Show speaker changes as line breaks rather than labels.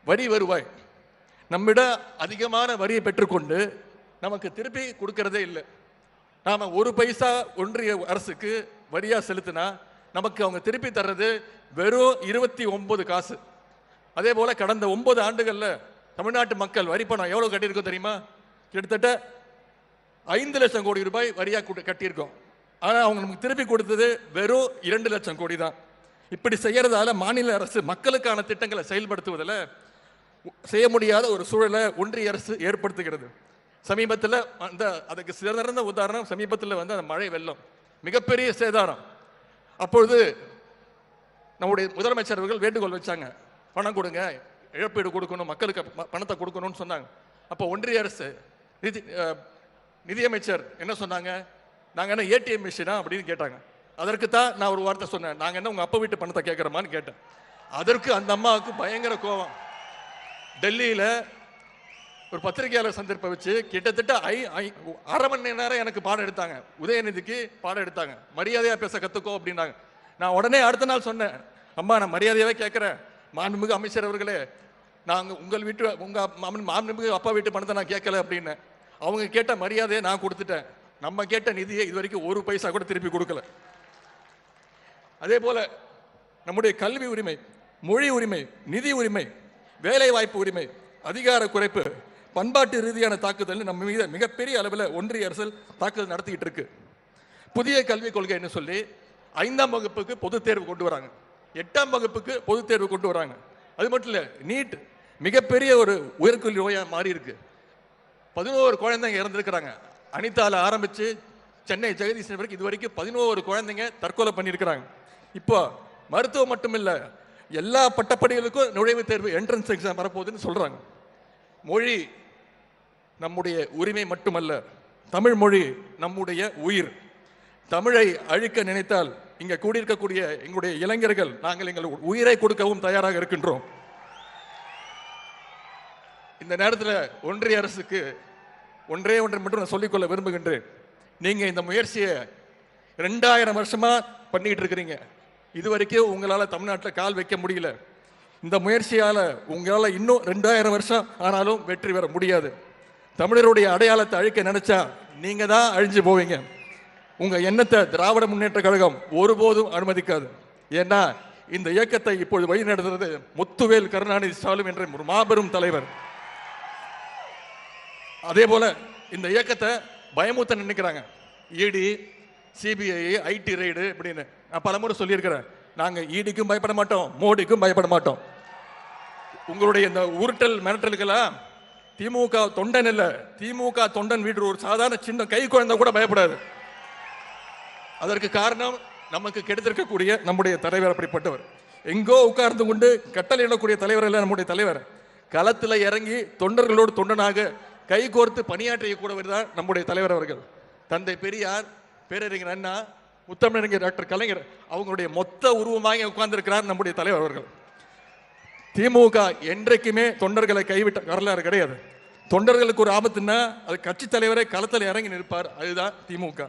வரி வருவாய். நம்மிட அதிகமான வரியை பெற்றுக்கொண்டு நமக்கு திருப்பி கொடுக்கறதே இல்லை. நாம ஒரு பைசா ஒன்றிய அரசுக்கு வரியா செலுத்தினா நமக்கு அவங்க திருப்பி தர்றது வெறும் 29 காசு. அதே போல கடந்த 9 ஆண்டுகள்ல தமிழ்நாட்டு மக்கள் வரி பணம் எவ்வளவு கட்டியிருக்கோம் தெரியுமா? கிட்டத்தட்ட 5 லட்சம் கோடி ரூபாய் வரியா கட்டியிருக்கோம். ஆனா அவங்க நமக்கு திருப்பி கொடுத்தது வெறும் 2 லட்சம் கோடி தான். இப்படி செய்யறதால மாநில அரசு மக்களுக்கான திட்டங்களை செயல்படுத்துவதில் செய்ய முடியாத ஒரு சூழலை ஒன்றிய அரசு ஏற்படுத்துகிறது. சமீபத்தில் அதுக்கு சிறந்த உதாரணம் சமீபத்தில் அந்த மழை வெள்ளம், மிகப்பெரிய சேதாரம். அப்பொழுது நம்முடைய முதலமைச்சர் அவர்கள் வேண்டுகோள் வச்சாங்க, பணம் கொடுங்க, இழப்பீடு கொடுக்கணும், மக்களுக்கு பணத்தை கொடுக்கணும்னு சொன்னாங்க. அப்போ ஒன்றிய அரசு நிதியமைச்சர் என்ன சொன்னாங்க? நாங்கள் என்ன ஏடிஎம் மிஷினா அப்படின்னு கேட்டாங்க. அதற்கு தான் நான் ஒரு வார்த்தை சொன்னேன், நாங்கள் என்ன உங்கள் அப்பா வீட்டு பணத்தை கேட்குறோமான்னு கேட்டேன். அதற்கு அந்த அம்மாவுக்கு பயங்கர கோபம். டெல்லியில் ஒரு பத்திரிகையாளர் சந்திப்பை வச்சு கிட்டத்தட்ட 1/2 மணி நேரம் எனக்கு பாடம் எடுத்தாங்க. உதயநிதிக்கு பாடம் எடுத்தாங்க. மரியாதையாக பேச கற்றுக்கோ அப்படின்னாங்க. நான் உடனே அடுத்த நாள் சொன்னேன், அம்மா நான் மரியாதையாகவே கேட்குறேன், மாண்புமிகு அமைச்சர் அவர்களே, நாங்கள் உங்கள் மாண்புமிகு அப்பா வீட்டு பணத்தை நான் கேட்கல அப்படின்னு. அவங்க கேட்ட மரியாதையை நான் கொடுத்துட்டேன். நம்ம கேட்ட நிதியை இது வரைக்கும் 1 பைசா கூட திருப்பி கொடுக்கல. அதே போல நம்முடைய கல்வி உரிமை, மொழி உரிமை, நிதி உரிமை, வேலை வாய்ப்பு உரிமை, அதிகார குறைப்பு, பண்பாட்டு ரீதியான தாக்குதல் நம்ம மீது மிகப்பெரிய அளவில் ஒன்றிய அரசு தாக்குதல் நடத்திக்கிட்டு இருக்கு. புதிய கல்விக் கொள்கைன்னு சொல்லி 5ஆம் வகுப்புக்கு பொதுத் தேர்வு கொண்டு வராங்க, 8ஆம் வகுப்புக்கு பொதுத் தேர்வு கொண்டு வராங்க. அது மட்டும் இல்லை, நீட் மிகப்பெரிய ஒரு உயர்கல்வி நோயாக மாறி இருக்கு. 11 குழந்தைங்க இறந்துருக்கிறாங்க. அனிதால ஆரம்பிச்சு சென்னை ஜெகதீசன் வரைக்கும் இது வரைக்கும் 11 குழந்தைங்க தற்கொலை பண்ணியிருக்கிறாங்க. இப்போ மருத்துவம் மட்டும் இல்லை, எல்லா பட்டப்படிகளுக்கும் நுழைவுத் தேர்வு என்ட்ரன்ஸ் எக்ஸாம் வரப்போகுதுன்னு சொல்றாங்க. மொழி நம்முடைய உரிமை மட்டுமல்ல, தமிழ் மொழி நம்முடைய உயிர். தமிழை அழிக்க நினைத்தால் இங்க கூடியிருக்கக்கூடிய எங்களுடைய இளைஞர்கள் நாங்கள் எங்கள் உயிரை கொடுக்கவும் தயாராக இருக்கின்றோம். இந்த நேரத்தில் ஒன்றிய அரசுக்கு ஒன்றே மட்டும் நான் சொல்லிக்கொள்ள விரும்புகின்றேன். நீங்க இந்த முயற்சியை 2000 வருஷமா பண்ணிட்டு இருக்கிறீங்க. இது வரைக்கும் உங்களால் தமிழ்நாட்டில் கால் வைக்க முடியல. இந்த முயற்சியால் உங்களால் இன்னும் 2000 வருஷம் ஆனாலும் வெற்றி பெற முடியாது. தமிழருடைய அடையாளத்தை அழிக்க நினைச்சா நீங்க தான் அழிஞ்சு போவீங்க. உங்க எண்ணத்தை திராவிட முன்னேற்ற கழகம் ஒருபோதும் அனுமதிக்காது. ஏன்னா இந்த இயக்கத்தை இப்பொழுது வழி நடத்துறது முத்துவேல் கருணாநிதி ஸ்டாலின் என்ற ஒரு மாபெரும் தலைவர். அதே போல இந்த இயக்கத்தை பயமுத்த நினைக்கிறாங்க. இடி, சிபிஐ, ஐடி ரைடு அப்படின்னு நான் பலமுறை சொல்லியிருக்கிறேன். நாங்கள் ஈடிக்கும் பயப்பட மாட்டோம், மோடிக்கும் பயப்பட மாட்டோம். உங்களுடைய இந்த உருட்டல் மிரட்டலுக்கெல்லாம் திமுக தொண்டன் இல்லை, திமுக தொண்டன் வீடு ஒரு சாதாரண சின்ன கை குழந்தை கூட பயப்படாது. அதற்கு காரணம் நமக்கு கிடைத்திருக்கக்கூடிய நம்முடைய தலைவர் அப்படிப்பட்டவர். எங்கோ உட்கார்ந்து கொண்டு கட்டளையிடக்கூடிய தலைவர் இல்லை நம்முடைய தலைவர். களத்தில் இறங்கி தொண்டர்களோடு தொண்டனாக கை கோர்த்து பணியாற்றிய கூடவர் தான் நம்முடைய தலைவர் அவர்கள். தந்தை பெரியார், பேரறிஞர் அண்ணா, முத்தமிழறிஞர் டாக்டர் கலைஞர் அவங்களுடைய மொத்த உருவமாக உட்கார்ந்திருக்கிறார் நம்முடைய தலைவர் அவர்கள். திமுக என்றைக்குமே தொண்டர்களை கைவிட்ட வரலாறு கிடையாது. தொண்டர்களுக்கு ஒரு ஆபத்துன்னா அது கட்சி தலைவரை களத்தில் இறங்கி நிற்பார். அதுதான் திமுக.